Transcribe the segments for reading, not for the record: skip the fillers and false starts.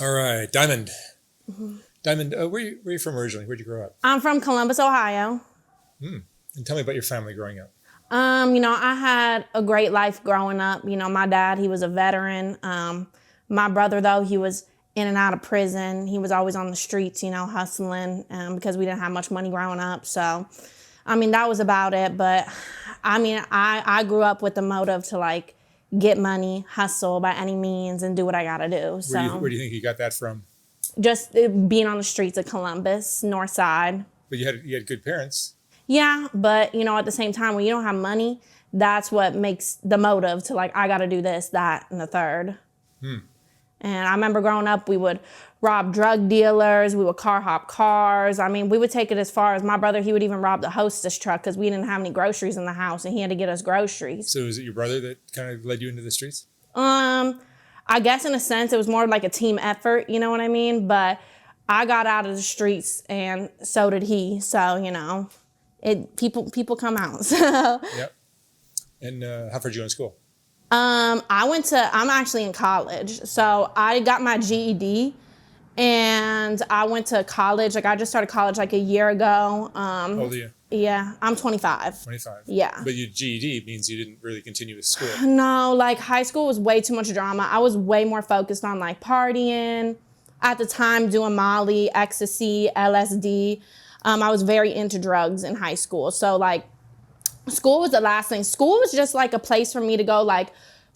All right, Diamond. Diamond, where you from originally? Where'd you grow up? I'm from Columbus, Ohio. And tell me about your family growing up. I had a great life growing up. My dad, he was a veteran. My brother, though, he was in and out of prison. He was always on the streets, hustling because we didn't have much money growing up. So, that was about it. But, I grew up with the motive to, get money, hustle by any means, and do what I got to do. So, Where do you think you got that from? just being on the streets of Columbus, North Side. But you had good parents. Yeah, but at the same time, when you don't have money, that's what makes the motive to I got to do this, that, and the third. And I remember growing up, we would rob drug dealers, we would car hop cars. We would take it as far as my brother, he would even rob the hostess truck because we didn't have any groceries in the house and he had to get us groceries. So is it your brother that kind of led you into the streets? I guess in a sense, it was more like a team effort, you know what I mean? But I got out of the streets and so did he. So, people come out. So. Yep. And how far did you go in school? I'm actually in college. So I got my GED and I went to college. I just started college a year ago. How old are you? Yeah, I'm 25. 25. Yeah. But your GED means you didn't really continue with school. No, high school was way too much drama. I was way more focused on partying. At the time, doing Molly, ecstasy, LSD. I was very into drugs in high school. So school was the last thing. School was just a place for me to go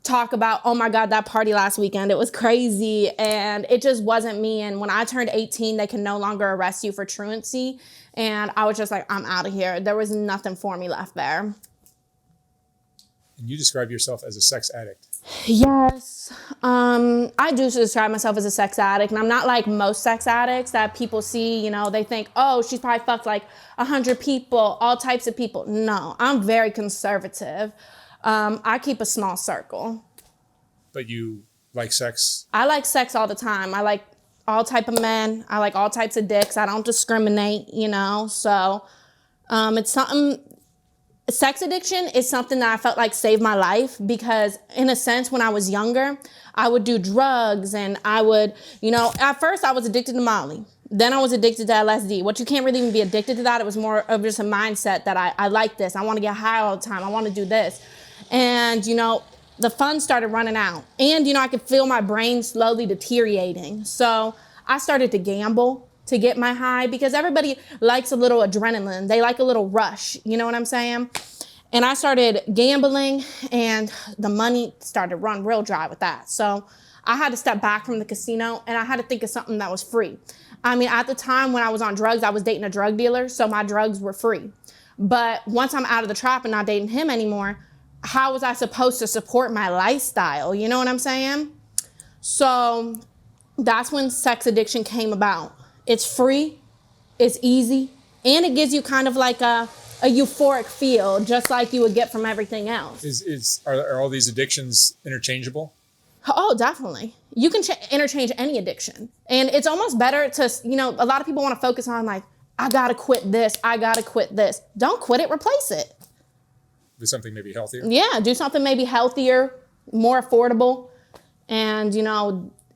talk about, oh my God, that party last weekend, it was crazy. And it just wasn't me. And when I turned 18, they can no longer arrest you for truancy. And I was just I'm out of here. There was nothing for me left there. And you describe yourself as a sex addict. Yes. I do describe myself as a sex addict. And I'm not like most sex addicts that people see, they think, oh, she's probably fucked 100 people, all types of people. No, I'm very conservative. I keep a small circle. But you like sex? I like sex all the time. I like all type of men. I like all types of dicks. I don't discriminate, So it's something. Sex addiction is something that I felt saved my life because in a sense, when I was younger, I would do drugs and I would, at first I was addicted to Molly. Then I was addicted to LSD, which you can't really even be addicted to that. It was more of just a mindset that I like this. I want to get high all the time. I want to do this. And, the fun started running out. And, I could feel my brain slowly deteriorating. So I started to gamble to get my high because everybody likes a little adrenaline. They like a little rush. You know what I'm saying? And I started gambling and the money started to run real dry with that. So I had to step back from the casino and I had to think of something that was free. At the time when I was on drugs, I was dating a drug dealer, so my drugs were free. But once I'm out of the trap and not dating him anymore, how was I supposed to support my lifestyle? You know what I'm saying? So that's when sex addiction came about. It's free, it's easy, and it gives you kind of a euphoric feel, just like you would get from everything else. Are all these addictions interchangeable? Oh, definitely. You can interchange any addiction. And it's almost better to, a lot of people want to focus on I got to quit this. I got to quit this. Don't quit it, replace it. With something maybe healthier? Yeah, do something maybe healthier, more affordable. And,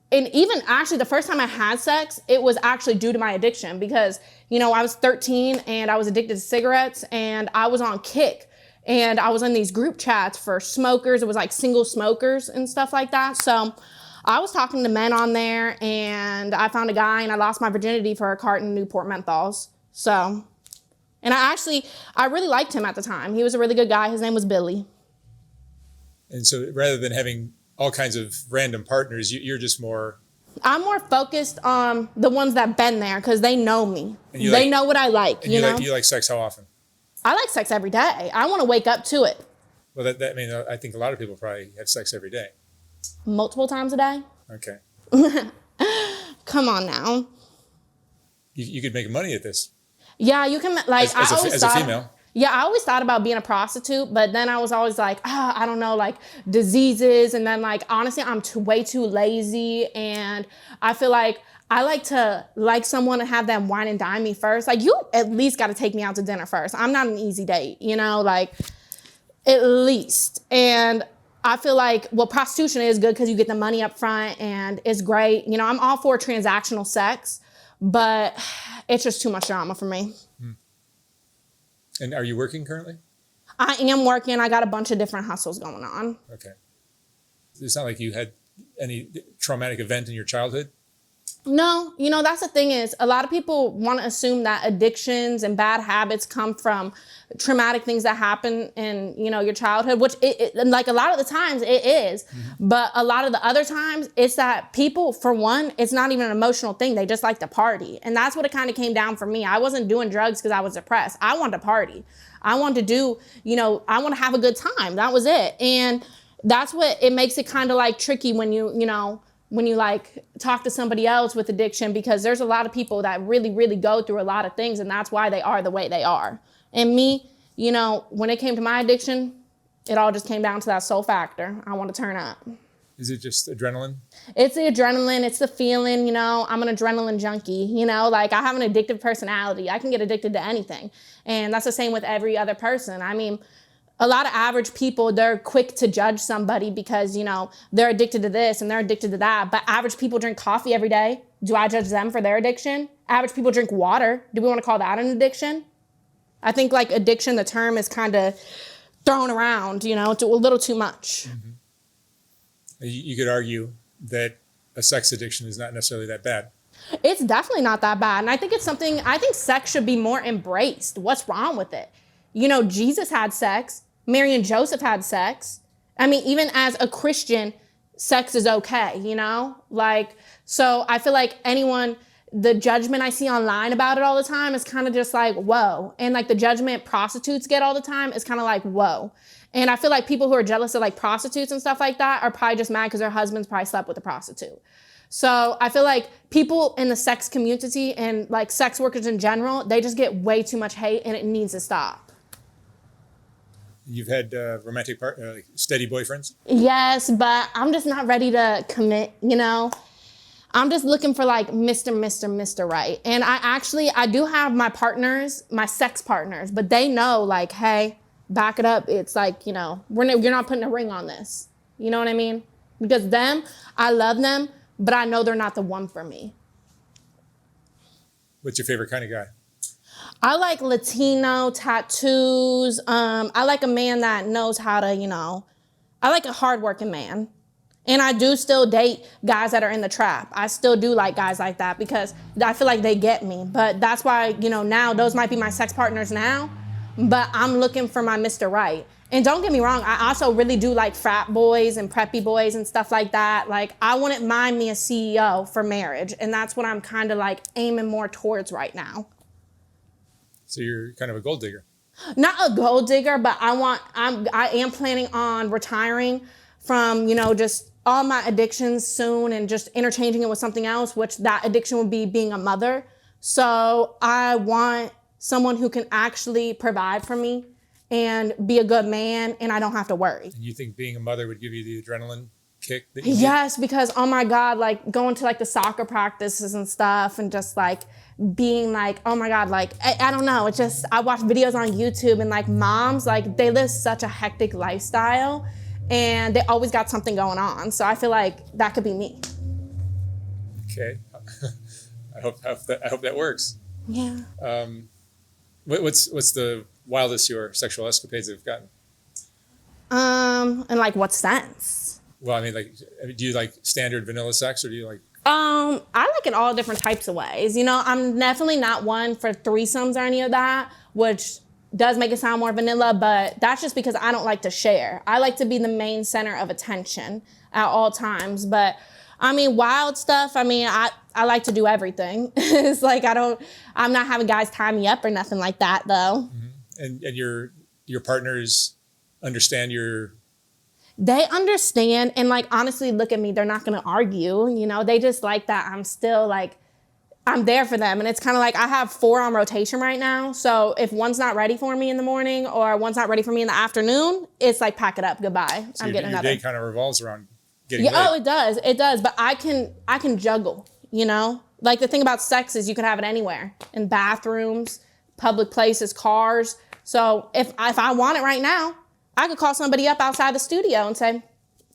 and even actually the first time I had sex, it was actually due to my addiction because, I was 13 and I was addicted to cigarettes and I was on Kick and I was in these group chats for smokers. It was single smokers and stuff like that. So I was talking to men on there and I found a guy and I lost my virginity for a carton of Newport menthols. So, and I really liked him at the time. He was a really good guy. His name was Billy. And so rather than having all kinds of random partners, you're just more... I'm more focused on the ones that been there because they know me. They know what I like, and you like sex how often? I like sex every day. I want to wake up to it. Well, I think a lot of people probably have sex every day. Multiple times a day? Okay. Come on now. You could make money at this. Yeah, you can, as a female. Yeah, I always thought about being a prostitute, but then I was always I don't know, diseases. And then honestly, I'm way too lazy. And I feel I like to like someone and have them wine and dine me first. You at least got to take me out to dinner first. I'm not an easy date, at least. And I feel like, well, prostitution is good because you get the money up front and it's great. You know, I'm all for transactional sex, but it's just too much drama for me. And are you working currently? I am working. I got a bunch of different hustles going on. Okay. It's not like you had any traumatic event in your childhood? No, you know, that's the thing is a lot of people want to assume that addictions and bad habits come from traumatic things that happen in, you know, your childhood, which like a lot of the times it is. But a lot of the other times it's that people, for one, it's not even an emotional thing. They just like to party. And that's what it kind of came down for me. I wasn't doing drugs because I was depressed. I wanted to party. I wanted to do, you know, I want to have a good time. That was it. And that's what it makes it kind of like tricky when you know, when you like talk to somebody else with addiction, because there's a lot of people that really, really go through a lot of things, and that's why they are the way they are. And me, you know, when it came to my addiction, it all just came down to that sole factor. I want to turn up. Is it just adrenaline? It's the adrenaline. It's the feeling, you know, I'm an adrenaline junkie, you know, like I have an addictive personality. I can get addicted to anything. And that's the same with every other person. I mean, a lot of average people, they're quick to judge somebody because, you know, they're addicted to this and they're addicted to that. But average people drink coffee every day. Do I judge them for their addiction? Average people drink water. Do we want to call that an addiction? I think like addiction, the term is kind of thrown around, you know, to a little too much. You could argue that a sex addiction is not necessarily that bad. It's definitely not that bad. And I think it's something, I think sex should be more embraced. What's wrong with it? You know, Jesus had sex. Mary and Joseph had sex. I mean, even as a Christian, sex is okay, you know? Like, so I feel like the judgment I see online about it all the time is kind of just like, whoa. And like the judgment prostitutes get all the time is kind of like, whoa. And I feel like people who are jealous of like prostitutes and stuff like that are probably just mad because their husbands probably slept with a prostitute. So I feel like people in the sex community and like sex workers in general, they just get way too much hate, and it needs to stop. You've had romantic like steady boyfriends? Yes, but I'm just not ready to commit, you know? I'm just looking for like Mr. Right. And I do have my partners, my sex partners, but they know like, hey, back it up. It's like, you know, you're not putting a ring on this. You know what I mean? Because I love them, but I know they're not the one for me. What's your favorite kind of guy? I like Latino, tattoos. I like a man that knows how to, you know, I like a hardworking man. And I do still date guys that are in the trap. I still do like guys like that because I feel like they get me. But that's why, you know, now those might be my sex partners now, but I'm looking for my Mr. Right. And don't get me wrong, I also really do like frat boys and preppy boys and stuff like that. Like I wouldn't mind me a CEO for marriage. And that's what I'm kind of like aiming more towards right now. So you're kind of a gold digger. Not a gold digger, but I am planning on retiring from, you know, just all my addictions soon and just interchanging it with something else, which that addiction would be being a mother. So I want someone who can actually provide for me and be a good man, and I don't have to worry. And you think being a mother would give you the adrenaline kick that you need? Yes, because oh my God, like going to like the soccer practices and stuff and just like being like, oh my God, like, I don't know. It's just, I watch videos on YouTube and like moms, like they live such a hectic lifestyle and they always got something going on. So I feel like that could be me. Okay. I hope that works. Yeah. What's the wildest your sexual escapades have gotten? In like what sense? Well, I mean, like, do you like standard vanilla sex or do you like? I like it all different types of ways. You know, I'm definitely not one for threesomes or any of that, which does make it sound more vanilla, but that's just because I don't like to share. I like to be the main center of attention at all times. But I mean, wild stuff, I mean, I like to do everything. It's like I'm not having guys tie me up or nothing like that though. Mm-hmm. And your partners understand They understand, and like honestly look at me, they're not gonna argue, you know, they just like that I'm still like, I'm there for them. And it's kind of like I have 4 on rotation right now. So if one's not ready for me in the morning or one's not ready for me in the afternoon, it's like pack it up, goodbye. So I'm getting another. Your day kind of revolves around getting laid. laid. Oh, it does. But I can juggle, you know? Like the thing about sex is you can have it anywhere, in bathrooms, public places, cars. So if I want it right now, I could call somebody up outside the studio and say,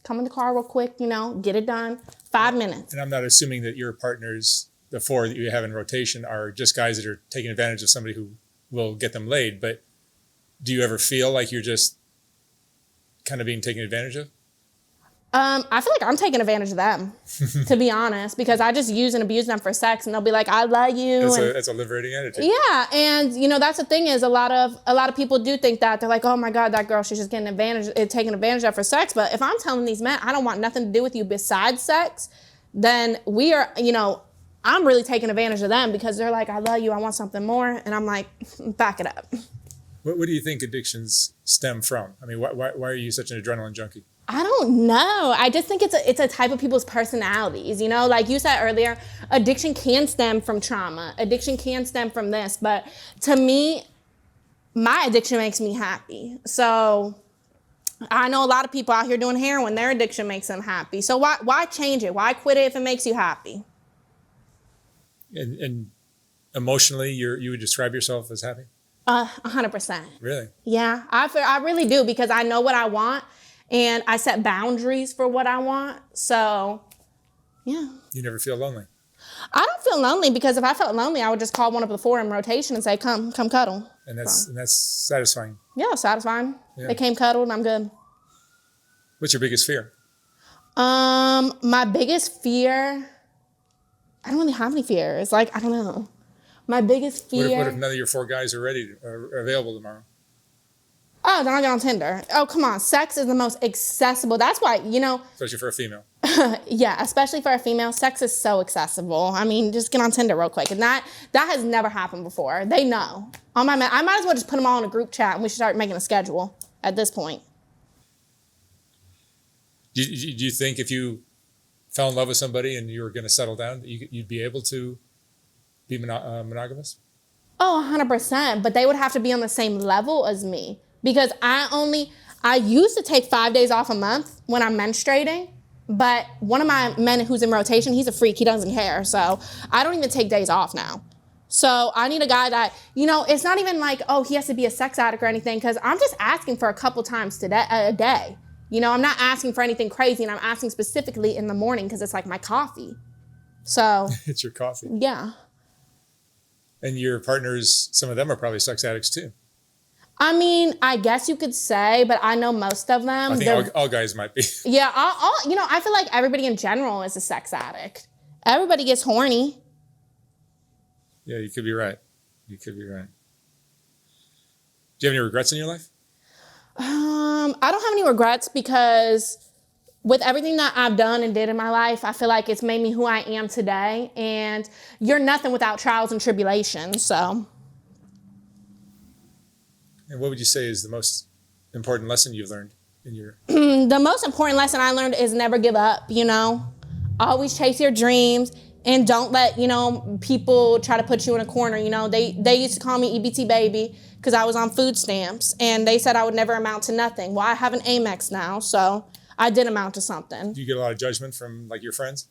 come in the car real quick, get it done. 5 minutes. And I'm not assuming that your partners, the 4 that you have in rotation, are just guys that are taking advantage of somebody who will get them laid. But do you ever feel like you're just kind of being taken advantage of? I feel like I'm taking advantage of them, to be honest, because I just use and abuse them for sex, and they'll be like, "I love you." That's a liberating attitude. Yeah, and that's the thing is a lot of people do think that they're like, "Oh my God, that girl, she's just taking advantage of for sex." But if I'm telling these men, I don't want nothing to do with you besides sex, then we are, I'm really taking advantage of them because they're like, "I love you, I want something more," and I'm like, back it up. What do you think addictions stem from? I mean, why are you such an adrenaline junkie? I don't know. I just think it's a type of people's personalities, like you said earlier, addiction can stem from trauma. Addiction can stem from this, but to me, my addiction makes me happy. So I know a lot of people out here doing heroin, their addiction makes them happy. So why change it? Why quit it if it makes you happy? And emotionally, you would describe yourself as happy? 100%. Really? Yeah, I really do because I know what I want. And I set boundaries for what I want. So, yeah. You never feel lonely? I don't feel lonely because if I felt lonely, I would just call one of the 4 in rotation and say, come cuddle. And that's satisfying. Yeah, satisfying. Yeah. They came cuddled and I'm good. What's your biggest fear? My biggest fear, I don't really have any fears. I don't know. My biggest fear. What if none of your 4 guys are available tomorrow? Oh, then I'll get on Tinder. Oh, come on. Sex is the most accessible. That's why, Especially for a female. Yeah, especially for a female, sex is so accessible. I mean, just get on Tinder real quick. And that has never happened before. They know. I might as well just put them all in a group chat and we should start making a schedule at this point. Do you think if you fell in love with somebody and you were going to settle down, that you'd be able to be monogamous? Oh, 100%. But they would have to be on the same level as me. Because I used to take 5 days off a month when I'm menstruating, but one of my men who's in rotation, he's a freak, he doesn't care. So I don't even take days off now. So I need a guy that, it's not even like, oh, he has to be a sex addict or anything, because I'm just asking for a couple times a day. I'm not asking for anything crazy, and I'm asking specifically in the morning because it's like my coffee. So. It's your coffee. Yeah. And your partners, some of them are probably sex addicts too. I mean, I guess you could say, but I know most of them. I think all guys might be. Yeah, I feel like everybody in general is a sex addict. Everybody gets horny. Yeah, you could be right. Do you have any regrets in your life? I don't have any regrets because with everything that I've done and did in my life, I feel like it's made me who I am today. And you're nothing without trials and tribulations, so. And what would you say is the most important lesson you've learned in your... The most important lesson I learned is never give up, Always chase your dreams and don't let, people try to put you in a corner. They used to call me EBT baby because I was on food stamps and they said I would never amount to nothing. Well, I have an Amex now, so I did amount to something. Do you get a lot of judgment from your friends?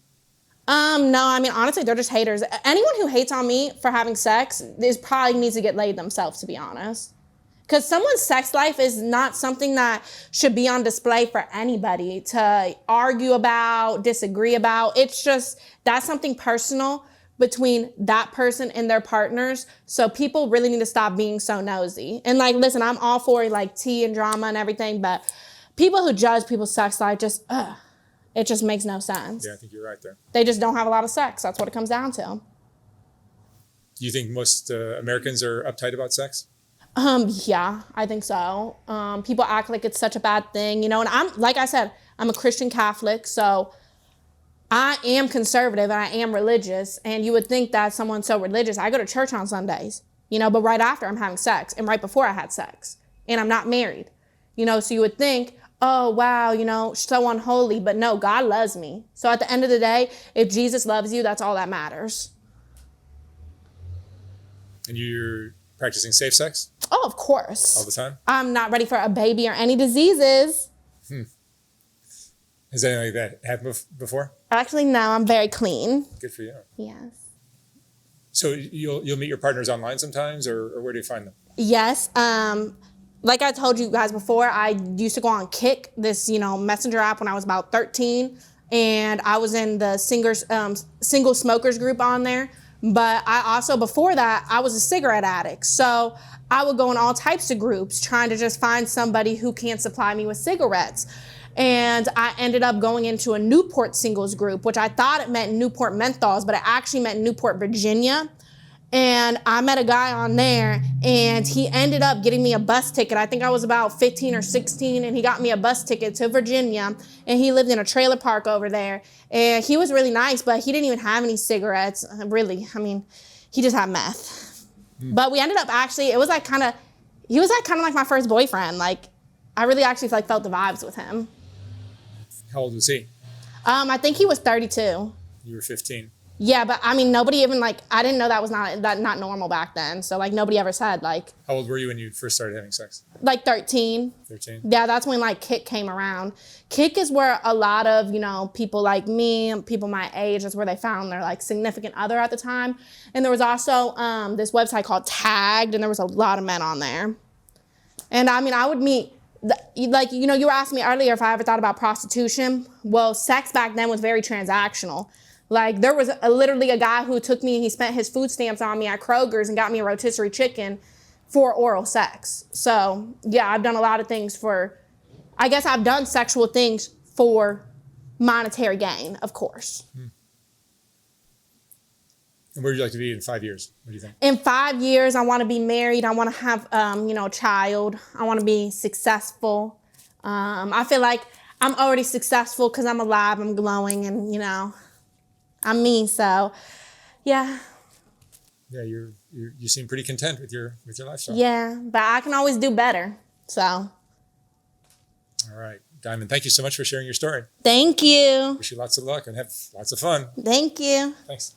No, I mean, honestly, they're just haters. Anyone who hates on me for having sex probably needs to get laid themselves, to be honest. Because someone's sex life is not something that should be on display for anybody to argue about, disagree about. It's just, that's something personal between that person and their partners. So people really need to stop being so nosy. And listen, I'm all for tea and drama and everything, but people who judge people's sex life it just makes no sense. Yeah, I think you're right there. They just don't have a lot of sex. That's what it comes down to. Do you think most Americans are uptight about sex? Yeah, I think so. People act like it's such a bad thing, and like I said, I'm a Christian Catholic, so I am conservative and I am religious. And you would think that someone so religious, I go to church on Sundays, but right after I'm having sex and right before I had sex and I'm not married, so you would think, oh, wow, so unholy, but no, God loves me. So at the end of the day, if Jesus loves you, that's all that matters. And you're practicing safe sex? Oh, of course. All the time? I'm not ready for a baby or any diseases. Has anything like that happened before? Actually, no, I'm very clean. Good for you. Yes. So you'll meet your partners online sometimes, or where do you find them? Yes. like I told you guys before, I used to go on Kick, this, messenger app when I was about 13. And I was in the single smokers group on there. But I also, before that, I was a cigarette addict. So I would go in all types of groups trying to just find somebody who can supply me with cigarettes. And I ended up going into a Newport singles group, which I thought it meant Newport menthols, but it actually meant Newport, Virginia. And I met a guy on there, and he ended up getting me a bus ticket. I think I was about 15 or 16, and he got me a bus ticket to Virginia, and he lived in a trailer park over there. And he was really nice, but he didn't even have any cigarettes, really. I mean, he just had meth. But we ended up he was like kind of like my first boyfriend. Like, I really actually felt the vibes with him. How old was he? I think he was 32. You were 15. Yeah, but I mean, nobody even I didn't know that was not normal back then. So nobody ever said How old were you when you first started having sex? 13. 13. Yeah, that's when Kick came around. Kick is where a lot of, people like me, people my age, that's where they found their significant other at the time. And there was also this website called Tagged, and there was a lot of men on there. And I mean, I would meet, you were asking me earlier if I ever thought about prostitution. Well, sex back then was very transactional. There was literally a guy who took me and he spent his food stamps on me at Kroger's and got me a rotisserie chicken for oral sex. So, yeah, I've done a lot of things I've done sexual things for monetary gain, of course. And where would you like to be in 5 years? What do you think? In 5 years, I want to be married. I want to have, a child. I want to be successful. I feel like I'm already successful because I'm alive, I'm glowing, and, I'm me, so yeah. Yeah, you seem pretty content with your lifestyle. Yeah, but I can always do better. So. All right, Diamond. Thank you so much for sharing your story. Thank you. Wish you lots of luck and have lots of fun. Thank you. Thanks.